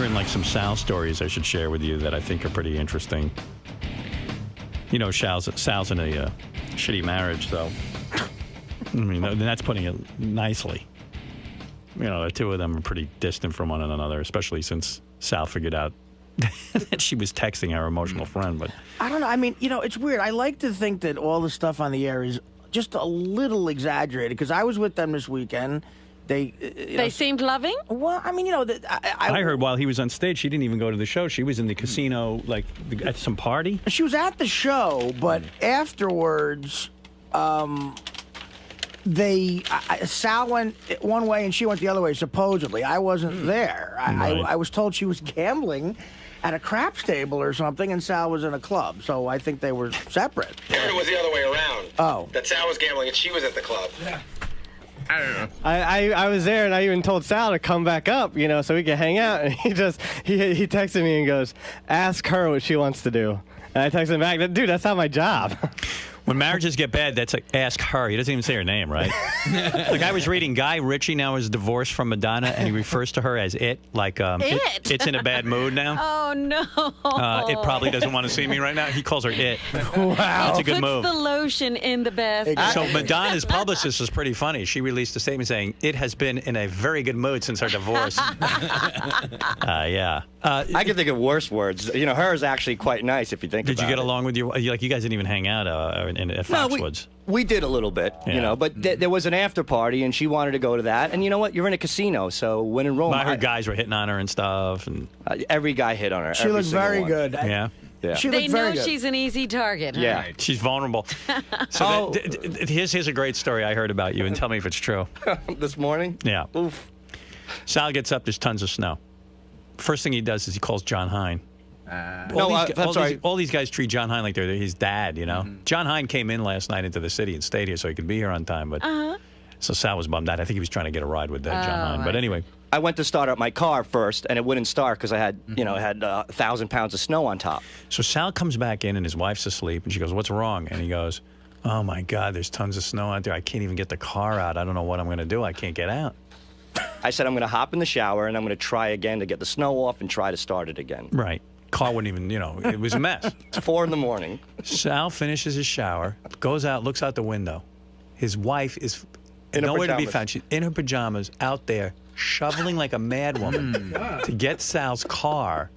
hearing like some Sal stories I should share with you that I think are pretty interesting. You know, Sal's in a shitty marriage, though. I mean, that's putting it nicely. You know, the two of them are pretty distant from one another, especially since Sal figured out that she was texting our emotional friend. But I don't know. I mean, you know, it's weird. I like to think that all the stuff on the air is just a little exaggerated, because I was with them this weekend. They seemed loving? Well, I mean, you know, I heard while he was on stage, she didn't even go to the show. She was in the casino, like, at some party. She was at the show, but afterwards, Sal went one way and she went the other way, supposedly. I wasn't there. I was told she was gambling at a craps table or something, and Sal was in a club, so I think they were separate. I heard it was the other way around. Oh. That Sal was gambling and she was at the club. Yeah. I don't know. I was there, and I even told Sal to come back up, you know, so we could hang out. And he texted me and goes, "Ask her what she wants to do." And I texted him back, "Dude, that's not my job." When marriages get bad, that's like, ask her. He doesn't even say her name, right? Like, I was reading Guy Ritchie now is divorced from Madonna, and he refers to her as it, like it's in a bad mood now. Oh, no. It probably doesn't want to see me right now. He calls her it. Wow. That's a good move. Puts the lotion in the basket. So Madonna's publicist is pretty funny. She released a statement saying, "It has been in a very good mood since our divorce." Yeah. I can think of worse words. You know, her is actually quite nice if you think about it. Did you get along with your, like, you guys didn't even hang out at Foxwoods? We did a little bit, you know, but there was an after party, and she wanted to go to that. And you know what? You're in a casino, so when in Rome, I heard guys were hitting on her and stuff. And every guy hit on her. She looked very good. Yeah. Yeah. They know she's an easy target. Huh? Yeah. She's vulnerable. So here's a great story I heard about you, and tell me if it's true. This morning? Yeah. Oof. Sal gets up, there's tons of snow. First thing he does is he calls John Hine. All these guys treat John Hine like they're his dad, you know? John Hine came in last night into the city and stayed here so he could be here on time. But So Sal was bummed out. I think he was trying to get a ride with John Hine. But anyway. I went to start up my car first, and it wouldn't start because I had, you know, 1,000 pounds of snow on top. So Sal comes back in, and his wife's asleep, and she goes, "What's wrong?" And he goes, "Oh, my God, there's tons of snow out there. I can't even get the car out. I don't know what I'm going to do. I can't get out." I said, I'm going to hop in the shower, and I'm going to try again to get the snow off and try to start it again. Right. Car wouldn't even, you know, it was a mess. It's 4 in the morning. Sal finishes his shower, goes out, looks out the window. His wife is nowhere to be found. She's in her pajamas out there shoveling like a mad woman to get Sal's car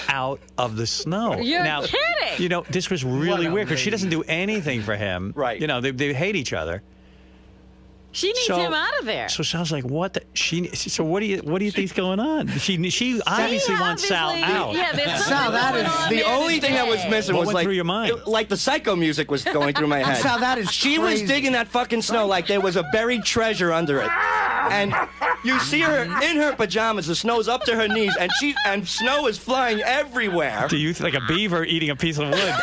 out of the snow. You're now, kidding. You know, this was really weird because she doesn't do anything for him. Right. You know, they hate each other. She needs him out of there. So Sal's like, what? So what do you think's going on? She obviously wants Sal out. Yeah, Sal, that is the only thing that was missing was went like through your mind? Like the psycho music was going through my head. Sal, that is She crazy. was digging that fucking snow like there was a buried treasure under it. And you see her in her pajamas, the snow's up to her knees, and snow is flying everywhere. Do you like a beaver eating a piece of wood?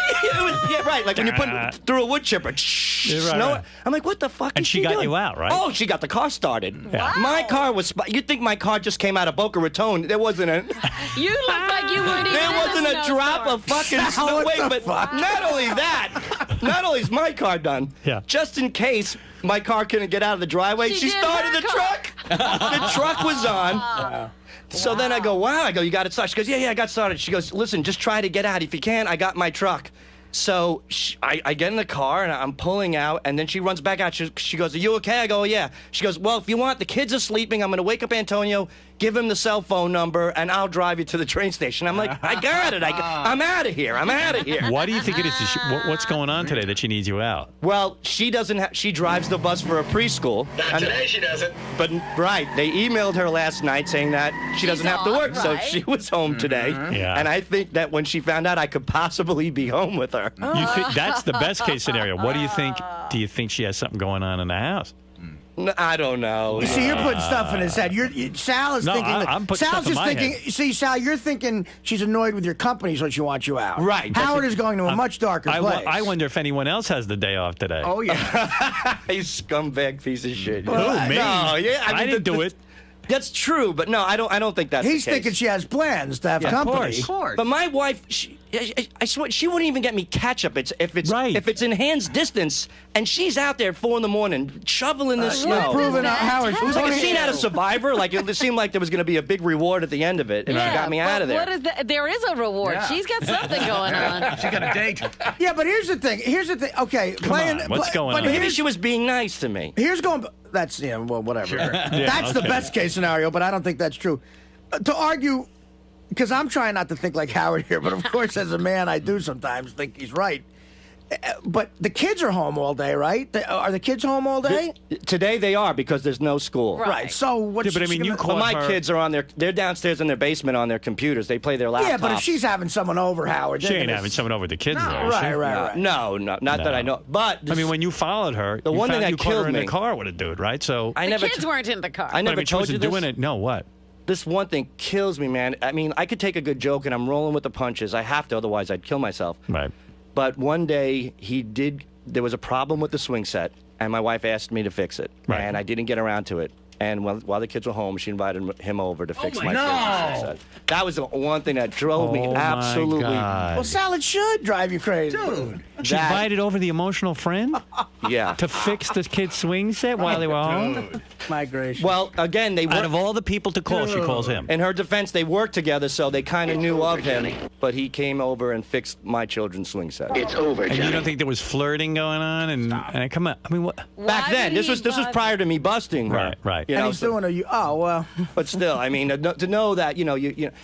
Yeah, right. Like when you put through a wood chipper, snow. Right. I'm like, what the fuck? And is she got doing? you out, right? Oh, she got the car started. Yeah. My car was. You'd think my car just came out of Boca Raton. There wasn't a. You look like you weren't even There in wasn't a a drop snowstorm. of fucking snow. Wait, but not only that, not only is my car done. Yeah. Just in case my car couldn't get out of the driveway, she did started her the car. truck. The truck was on. Wow. So then I go, wow. I go, you got it started. She goes, yeah, I got started. She goes, listen, just try to get out. If you can, I got my truck. So I get in the car, and I'm pulling out, and then she runs back out. She goes, are you okay? I go, yeah. She goes, well, if you want, the kids are sleeping. I'm going to wake up Antonio, give him the cell phone number, and I'll drive you to the train station. I'm like, I got it. I'm out of here. I'm out of here. Why do you think it is? What's going on today that she needs you out? Well, she doesn't. She drives the bus for a preschool. Not today, she doesn't. But right, they emailed her last night saying that she doesn't have to work, so she was home today. Yeah. And I think that when she found out I could possibly be home with her. You think that's the best case scenario? What do you think? Do you think she has something going on in the house? No, I don't know. You see, you're putting stuff in his head. Sal is thinking. I'm putting Sal's stuff in just my thinking. head. See, Sal, you're thinking she's annoyed with your company, so she wants you out. Right. Howard is going to a much darker place. I wonder if anyone else has the day off today. Oh yeah. You scumbag piece of shit. Who, me? No, yeah, I didn't do it. That's true, but no, I don't think that's He's the case. thinking she has plans to have company. Of course. But my wife, I swear, she wouldn't even get me ketchup. If it's in hands distance, and she's out there at 4 a.m. shoveling the snow. Proving out Howard. It was like a scene out of Survivor. Like it seemed like there was going to be a big reward at the end of it, and she got me out of there. What is that? There is a reward. Yeah. She's got something going on. She got a date. Yeah, but here's the thing. Okay, What's going on? Maybe she was being nice to me. Here's going. That's well, whatever. That's the best case scenario, but I don't think that's true. To argue, because I'm trying not to think like Howard here, but of course, as a man, I do sometimes think he's right. But the kids are home all day, right? Are the kids home all day? Today they are because there's no school. Right. So what? Yeah, but I mean, you call my kids are they're downstairs in their basement on their computers. They play their laptops. Yeah, but if she's having someone over, Howard, She ain't having someone over with the kids, though. is she? Right. No, not that I know. But I mean, when you followed her, the one thing that you caught her killed in me. the car with a dude, right? So I The never kids weren't in the car. I but, never I mean, she told you wasn't this. doing it. No, what? This one thing kills me, man. I mean, I could take a good joke and I'm rolling with the punches. I have to, otherwise I'd kill myself. Right. But one day there was a problem with the swing set, and my wife asked me to fix it. Right. And I didn't get around to it. And while the kids were home, she invited him over to fix my no. swing set. That was the one thing that drove me Oh, my absolutely. God. Well, salad should drive you crazy, Dude. She invited over the emotional friend Yeah. to fix the kid's swing set while they were home. My gracious. Well, again, they Out were. of all the people to call, she calls him. In her defense, they worked together, so they kind of knew of him. But he came over and fixed my children's swing set. It's over, And you Johnny. don't think there was flirting going on? And come on, I mean, what? Back Why then, would this he was bother- prior to me busting her. Right. You and know, he's so- doing well. But still, I mean, to know that, you know,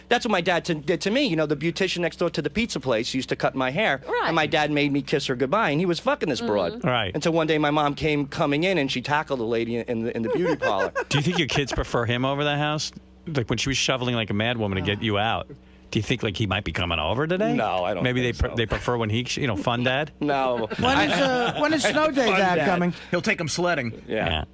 that's what my dad did to me. You know, the beautician next door to the pizza place used to cut my hair. Right. And my dad made me kiss her goodbye, and he was fucking this broad. Right. Until one day my mom came coming in, and she tackled a lady in the beauty parlor. Do you think your kids prefer him over the house? Like when she was shoveling like a mad woman to get you out. Do you think like he might be coming over today? No, I don't Maybe think so. they prefer when he, fun dad. No. When is snow day, Dad, Dad. coming? He'll take him sledding. Yeah.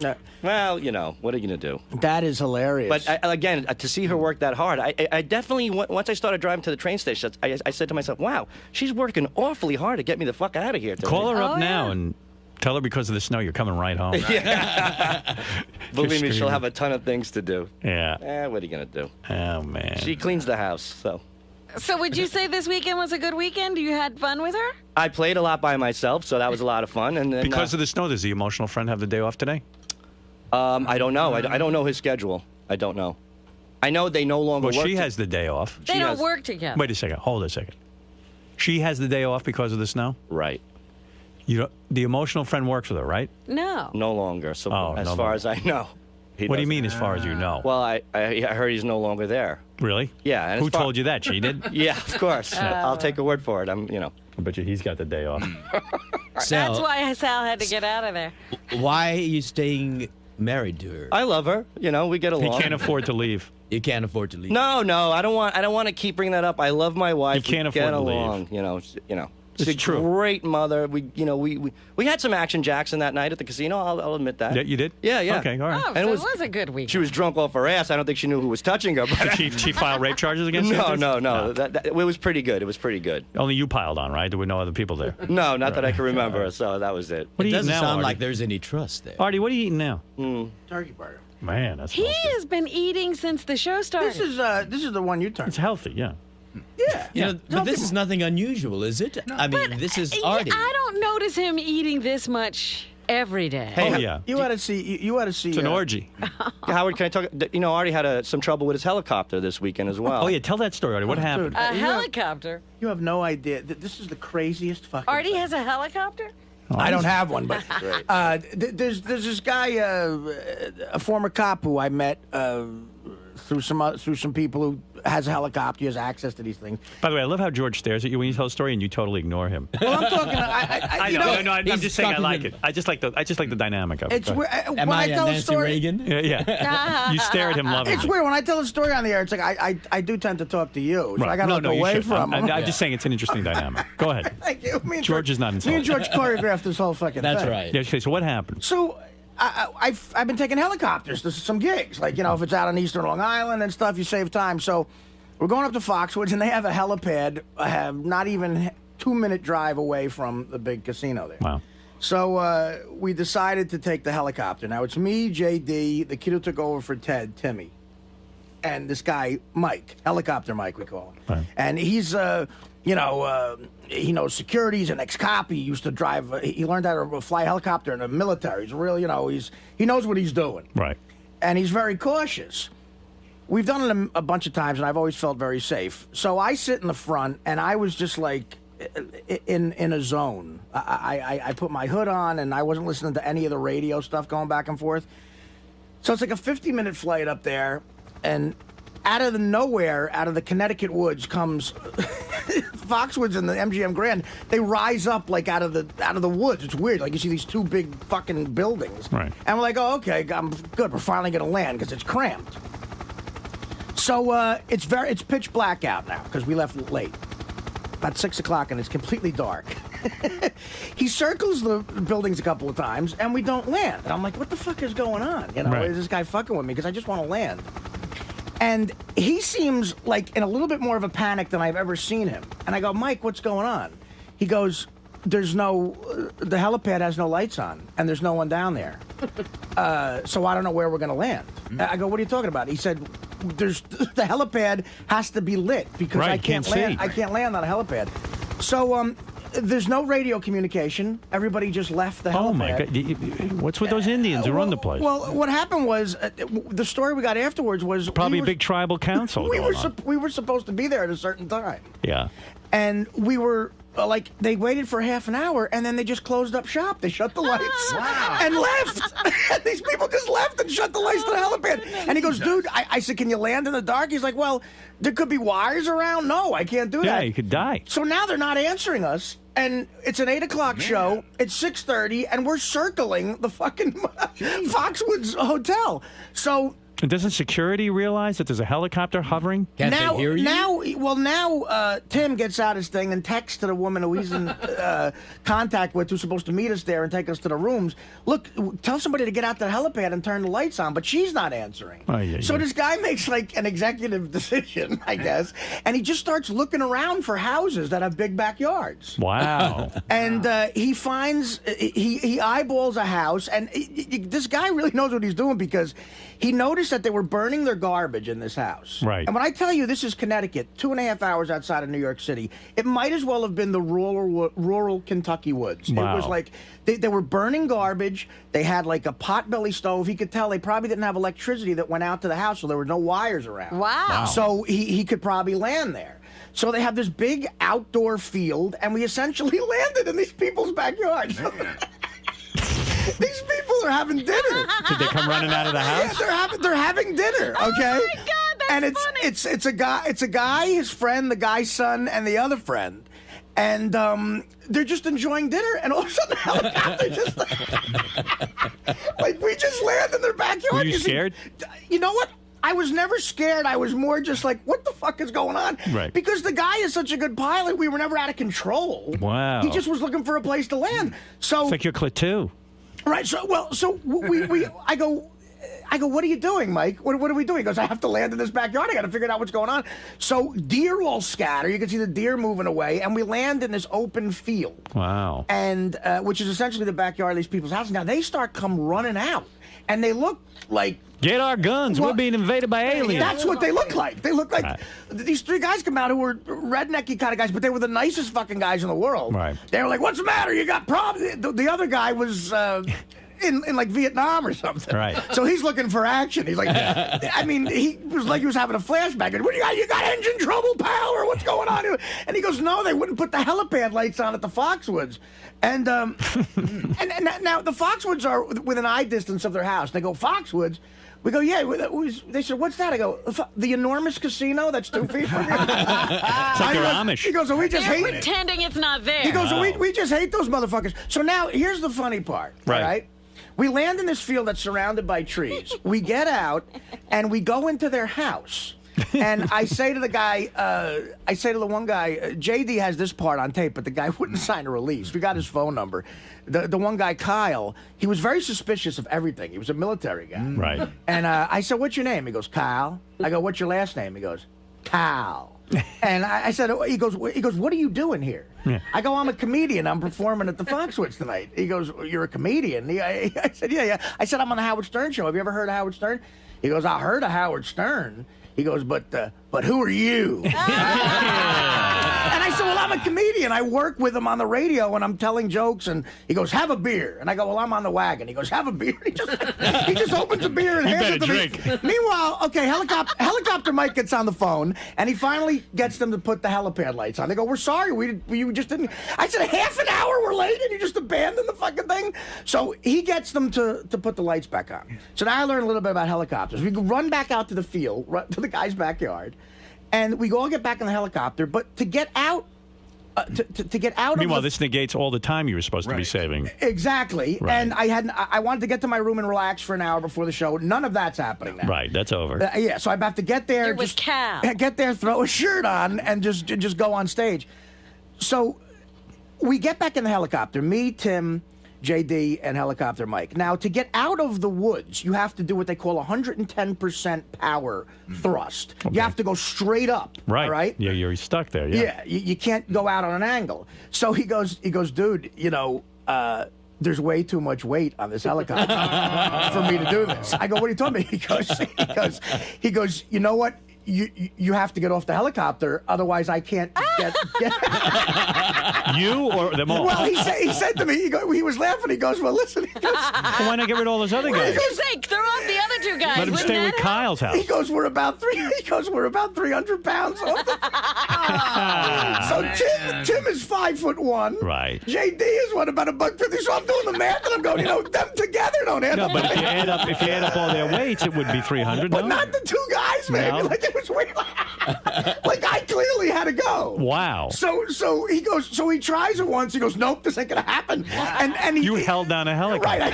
Well, you know, what are you going to do? That is hilarious. But again, to see her work that hard, I definitely, once I started driving to the train station, I said to myself, wow, she's working awfully hard to get me the fuck out of here today. Call her Oh, up now yeah. and tell her because of the snow you're coming right home. Believe me, she'll screaming. have a ton of things to do. Yeah. What are you going to do? Oh man. She cleans the house, so. So would you say this weekend was a good weekend? You had fun with her? I played a lot by myself, so that was a lot of fun. And then, Because of the snow, does the emotional friend have the day off today? I don't know. I don't know his schedule. I don't know. I know they no longer Well, work. she has the day off. They don't work together. Wait a second. Hold a second. She has the day off because of the snow? Right. The emotional friend works with her, right? No. No longer. So Oh, as no far longer. as I know. He What do you doesn't. mean, as far as you know? Well, I heard he's no longer there. Really? Yeah. And Who as far- told you that? She did? Yeah, of course. I'll take a word for it. I bet you he's got the day off. Sal, That's why Sal had to get out of there. why are you staying married to her? I love her. We get He along. can't afford to leave. You can't afford to leave. No, I don't want to keep bringing that up. I love my wife. You can't we get afford to leave. along. She's It's a true. great mother. We had some action Jackson that night at the casino. I'll admit that. Yeah, you did? Yeah. Okay, all right. Oh, And so it it was- was a good weekend. She was drunk off her ass. I don't think she knew who was touching her. But Did she file rape charges against you? No. It was pretty good. It was pretty good. Only you piled on, right? There were no other people there. No, not that I can remember. So that was it. What are It you doesn't eating now, sound Artie? like there's any trust there. Artie, what are you eating now? Turkey burger. Man, that's He has been eating since the show started. This is the one you turned. It's healthy, yeah. Yeah. You know, but this is nothing unusual, is it? I mean, this is Artie. I don't notice him eating this much every day. Oh, yeah. You ought to see. You ought to see. It's an orgy. Howard, can I talk? Artie had some trouble with his helicopter this weekend as well. Oh, yeah, tell that story, Artie. What happened? Dude, A you have- helicopter. You have no idea. This is the craziest fucking. Artie thing. has a helicopter? I don't have one, but there's this guy, a former cop who I met through some people who has a helicopter. He has access to these things. By the way, I love how George stares at you when you tell a story and you totally ignore him. Well, I'm talking. I I know, I'm he's just saying I talking like to- it. I just like the dynamic of it. It's Go weird. ahead. When Am I tell a Nancy story, Reagan? Yeah. You stare at him lovingly. it's weird when I tell a story on the air. It's like I do tend to talk to you, so I got to look you away should. from I'm, him. I'm just saying it's an interesting dynamic. Go ahead. Thank you. Me and George is not Me and insulted. George choreographed this whole fucking That's thing. right. Yeah, okay, so what happened? So I've been taking helicopters to some gigs, like if it's out on Eastern Long Island and stuff, you save time. So we're going up to Foxwoods, and they have a helipad, not even 2-minute drive away from the big casino there. Wow. So we decided to take the helicopter. Now it's me, JD, the kid who took over for Ted, Timmy, and this guy Mike, Helicopter Mike, we call him. Right. And he's he knows security. He's an ex-cop. He used to drive. He learned how to fly a helicopter in the military. He's real. He knows what he's doing. Right. And he's very cautious. We've done it a bunch of times, and I've always felt very safe. So I sit in the front, and I was just like in a zone. I put my hood on, and I wasn't listening to any of the radio stuff going back and forth. So it's like a 50-minute flight up there, and out of the nowhere, out of the Connecticut woods, comes Foxwoods and the MGM Grand. They rise up like out of the woods. It's weird. Like you see these two big fucking buildings. Right. And we're like, oh, okay, I'm good. We're finally gonna land because it's cramped. So it's pitch black out now because we left late, about 6 o'clock, and it's completely dark. He circles the buildings a couple of times, and we don't land. And I'm like, what the fuck is going on? Right. Is this guy fucking with me? Because I just want to land. And he seems like in a little bit more of a panic than I've ever seen him. And I go, Mike, what's going on? He goes, the helipad has no lights on, and there's no one down there. So I don't know where we're going to land. I go, what are you talking about? He said, the helipad has to be lit because Right, I can't land. I can't land on a helipad. So there's no radio communication. Everybody just left the helipad. Oh my God! What's with those Indians who run the place? Well, what happened was the story we got afterwards was Probably a big tribal council. We were supposed to be there at a certain time. Yeah. And we were they waited for half an hour, and then they just closed up shop. They shut the lights and left. These people just left and shut the lights to the helipad. And he goes, dude, I said, can you land in the dark? He's like, well, there could be wires around. No, I can't do that. Yeah, you could die. So now they're not answering us. And it's an 8 o'clock show. It's 6:30, and we're circling the fucking Foxwoods Hotel. So doesn't security realize that there's a helicopter hovering? Can't they hear you? Now, Tim gets out his thing and texts to the woman who he's in contact with, who's supposed to meet us there and take us to the rooms. Look, tell somebody to get out the helipad and turn the lights on, but she's not answering. Oh, yeah, so yeah. this guy makes like an executive decision, I guess, and he just starts looking around for houses that have big backyards. Wow. And he finds, he eyeballs a house, and this guy really knows what he's doing because he noticed that they were burning their garbage in this house. Right. And when I tell you this is Connecticut, 2.5 hours outside of New York City, it might as well have been the rural Kentucky woods. Wow. It was like they were burning garbage. They had like a potbelly stove. He could tell they probably didn't have electricity that went out to the house, so there were no wires around. Wow. So he could probably land there. So they have this big outdoor field, and we essentially landed in these people's backyards. These people are having dinner. Did they come running out of the house? Yeah, they're having dinner. Okay. Oh my God, that's and funny. it's a guy, his friend, the guy's son, and the other friend, and they're just enjoying dinner. And all of a sudden, the helicopter just like we just land in their backyard. Were you scared? You know what? I was never scared. I was more just like, what the fuck is going on? Right. Because the guy is such a good pilot, we were never out of control. Wow. He just was looking for a place to land. So It's like your Clit right. So I go, what are you doing, Mike? What are we doing? He goes, I have to land in this backyard. I got to figure out what's going on. So deer all scatter. You can see the deer moving away, and we land in this open field. Wow. And which is essentially the backyard of these people's houses. Now they start come running out, and they look like. Get our guns. Well, we're being invaded by aliens. That's what they look like. They look like Right. these three guys come out who were rednecky kind of guys, but they were the nicest fucking guys in the world. Right. They were like, "What's the matter? You got problems?" The other guy was in like Vietnam or something. Right. So he's looking for action. He's like, I mean, he was like he was having a flashback. What do you got? You got engine trouble, pal, or what's going on? And he goes, "No, they wouldn't put the helipad lights on at the Foxwoods." And and now the Foxwoods are within eye distance of their house. They go, "Foxwoods." We go, yeah. They said, what's that? I go, the enormous casino that's 2 feet from here. It's like they're Amish. He goes, so we just They're hate it. pretending it's not there. He goes, so we just hate those motherfuckers. So now, here's the funny part, Right. all right? We land in this field that's surrounded by trees. We get out, and we go into their house. And I say to the guy, the one guy, JD has this part on tape, but the guy wouldn't sign a release. We got his phone number. The one guy, Kyle, he was very suspicious of everything. He was a military guy. Right. And I said, what's your name? He goes, Kyle. I go, what's your last name? He goes, Kyle. And I said, he goes, what are you doing here? Yeah. I go, I'm a comedian. I'm performing at the Foxwoods tonight. He goes, you're a comedian? I said, yeah. I said, I'm on the Howard Stern show. Have you ever heard of Howard Stern? He goes, I heard of Howard Stern. He goes, but who are you? I said, well, I'm a comedian. I work with him on the radio, and I'm telling jokes. And he goes, have a beer. And I go, well, I'm on the wagon. He goes, have a beer. He just opens a beer and hands it to me. Meanwhile, okay, helicopter Mike gets on the phone, and he finally gets them to put the helipad lights on. They go, we're sorry, we just didn't. I said, half an hour we're late, and you just abandoned the fucking thing. So he gets them to put the lights back on. So now I learned a little bit about helicopters. We run back out to the field, to the guy's backyard, and we all get back in the helicopter. But to get out, to get out. Meanwhile, this negates all the time you were supposed to be saving. Exactly. Right. And I wanted to get to my room and relax for an hour before the show. None of that's happening now. Right. That's over. Yeah. So I have to get there. You're with Cal. Get there, throw a shirt on, and just go on stage. So we get back in the helicopter. Me, Tim, JD, and Helicopter Mike. Now, to get out of the woods, you have to do what they call 110% power thrust. Okay. You have to go straight up. Right. All right? Yeah, you're stuck there. Yeah. Yeah, you can't go out on an angle. So he goes, dude, there's way too much weight on this helicopter for me to do this. I go, what are you talking about? He goes, you know what? You have to get off the helicopter, otherwise I can't get You or them all? Well, he said to me, he was laughing. He goes, well, listen. He goes, well, why not get rid of all those other guys? For goodness sake, throw out the other two guys. Let him stay with Kyle's house. He goes, we're about 300 pounds off. So Tim is 5'1". Right. JD is about $150. So I'm doing the math, and I'm going, them together don't add up. No, but if you add up all their weights, it would be 300. But not the two guys, man. No. Like it was way. Like I clearly had to go. Wow. So he goes. So he tries it once. He goes, nope, this ain't gonna happen. And you held down a helicopter. Right.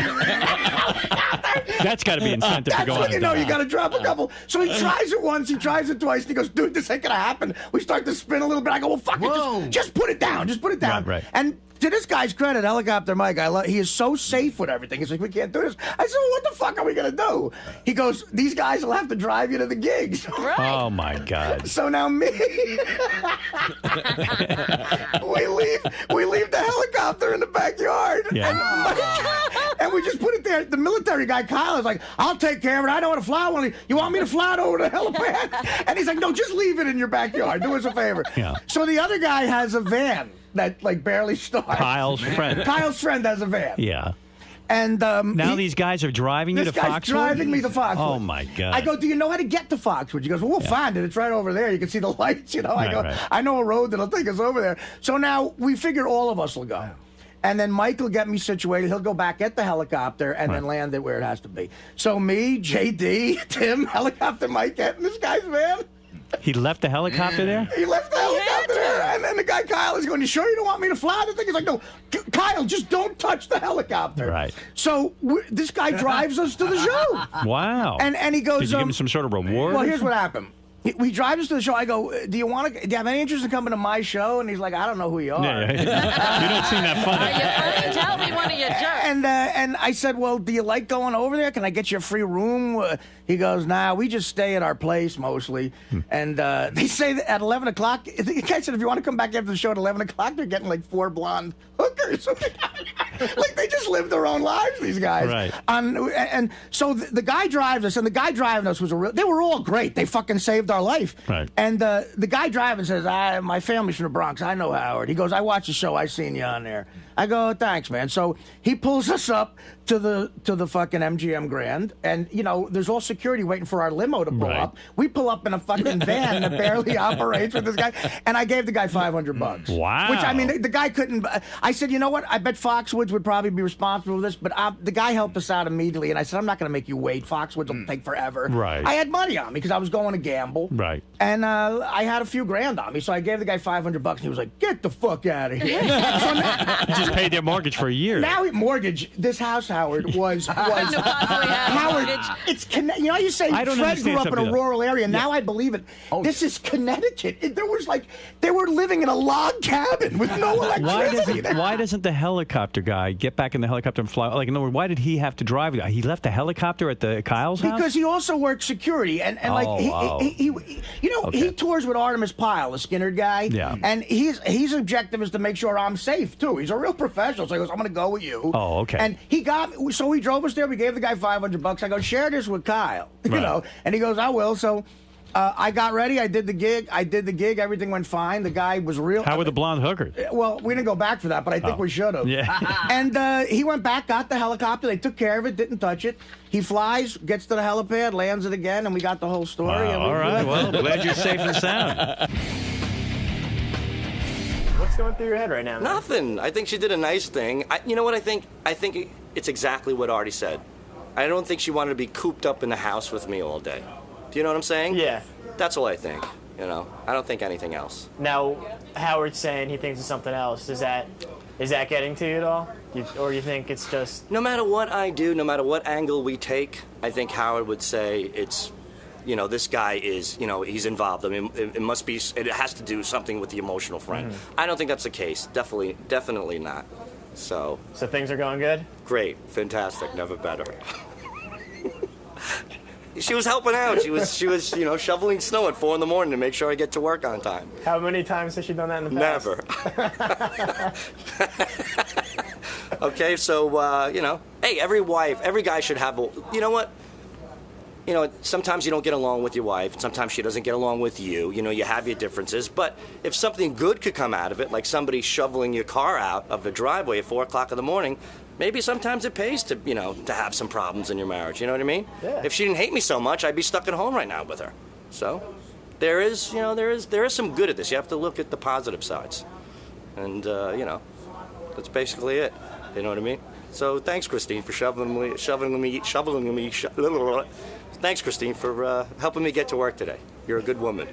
That's got to be incentive to go on. That's when you got to drop a couple. So he tries it once. He tries it twice. And he goes, dude, this ain't gonna happen. We start to spin a little bit. I go, well, fuck it. Just put it down. Just put it down. Right. And to this guy's credit, Helicopter Mike, he is so safe with everything. He's like, we can't do this. I said, well, what the fuck are we going to do? He goes, these guys will have to drive you to the gigs. Right. Oh, my God. So now me, we leave the helicopter in the backyard. Yeah. And we just put it there. The military guy, Kyle, is like, I'll take care of it. I know how to fly one. You want me to fly it over the helipad? And he's like, no, just leave it in your backyard. Do us a favor. Yeah. So the other guy has a van that barely starts. Kyle's friend. Kyle's friend has a van. Yeah. And now these guys are driving you to Foxwood? This guy's driving me to Foxwood. Oh, my God. I go, do you know how to get to Foxwood? He goes, well, we'll find it. It's right over there. You can see the lights, I go, I know a road that'll take us over there. So now we figure all of us will go. And then Mike will get me situated. He'll go back at the helicopter and then land it where it has to be. So me, JD, Tim, Helicopter Mike get in this guy's van. He left the helicopter there? He left the helicopter there. And then the guy, Kyle, is going, you sure you don't want me to fly the thing? He's like, no, Kyle, just don't touch the helicopter. Right. So this guy drives us to the show. Wow. And he goes, did you give him some sort of reward? Well, here's what happened. We drive us to the show. I go, do you have any interest in coming to my show? And he's like, I don't know who you are. Yeah. You don't seem that funny. Are you funny? Tell me one of your jokes. And I said, well, do you like going over there? Can I get you a free room? He goes, nah, we just stay at our place mostly. And they say that at 11 o'clock, the guy said, if you want to come back after the show at 11 o'clock, they're getting like 4 blonde hookers. Like they just live their own lives, these guys. Right. And so the guy drives us, and the guy driving us was they were all great. They fucking saved our life. Right. And the guy driving says, my family's from the Bronx. I know Howard. He goes, I watched the show. I seen you on there. I go, thanks, man. So he pulls us up to the fucking MGM Grand, and there's all security waiting for our limo to pull up. We pull up in a fucking van that barely operates with this guy, and I gave the guy $500. Wow. Which, I mean, the guy couldn't. I said, you know what? I bet Foxwoods would probably be responsible for this, but the guy helped us out immediately, and I said, I'm not going to make you wait. Foxwoods will take forever. Right. I had money on me because I was going to gamble. Right. And I had a few grand on me, so I gave the guy $500, and he was like, get the fuck out of here. So You just paid their mortgage for a year. now this house, Howard, was Howard. It's you know how you say I don't Fred grew understand up in a something. rural area. Now I believe it. This is Connecticut. There was they were living in a log cabin with no electricity. Why doesn't the helicopter guy get back in the helicopter and fly? Like, in other words, why did he have to drive? He left the helicopter at the Kyle's house? Because he also works security, and he tours with Artemis Pyle, the Skinner guy. Yeah. And his objective is to make sure I'm safe too. He's a real professional, so he goes, I'm going to go with you. Oh, okay. And he drove us there. We gave the guy $500. I go, share this with Kyle, you know. And he goes, I will. So I got ready. I did the gig. Everything went fine. The guy was real. How were the blonde hookers? Well, we didn't go back for that, but I think we should have. Yeah. And he went back, got the helicopter. They took care of it, didn't touch it. He flies, gets to the helipad, lands it again, and we got the whole story. Wow, all right. Well, glad you're safe and sound. What's going through your head right now, man? Nothing. I think she did a nice thing. You know what I think? I think it's exactly what Artie said. I don't think she wanted to be cooped up in the house with me all day. Do you know what I'm saying? Yeah. That's all I think. You know, I don't think anything else. Now, Howard's saying he thinks it's something else. Is that getting to you at all? Or you think it's just... No matter what I do, no matter what angle we take, I think Howard would say it's, you know, this guy is, you know, he's involved. I mean, it must be, it has to do something with the emotional friend. I don't think that's the case. Definitely not. So things are going good? Great. Fantastic. Never better. She was helping out. She was, you know, shoveling snow at 4 in the morning to make sure I get to work on time. How many times has she done that in the past? Never. Okay, so, you know, hey, every guy should have a, you know what? You know, sometimes you don't get along with your wife. Sometimes she doesn't get along with you. You know, you have your differences. But if something good could come out of it, like somebody shoveling your car out of the driveway at 4 o'clock in the morning, maybe sometimes it pays to, you know, to have some problems in your marriage. You know what I mean? Yeah. If she didn't hate me so much, I'd be stuck at home right now with her. So there is, you know, there is some good at this. You have to look at the positive sides. And, you know, that's basically it. You know what I mean? So thanks, Christine, for shoveling me. Thanks, Christine, for helping me get to work today. You're a good woman.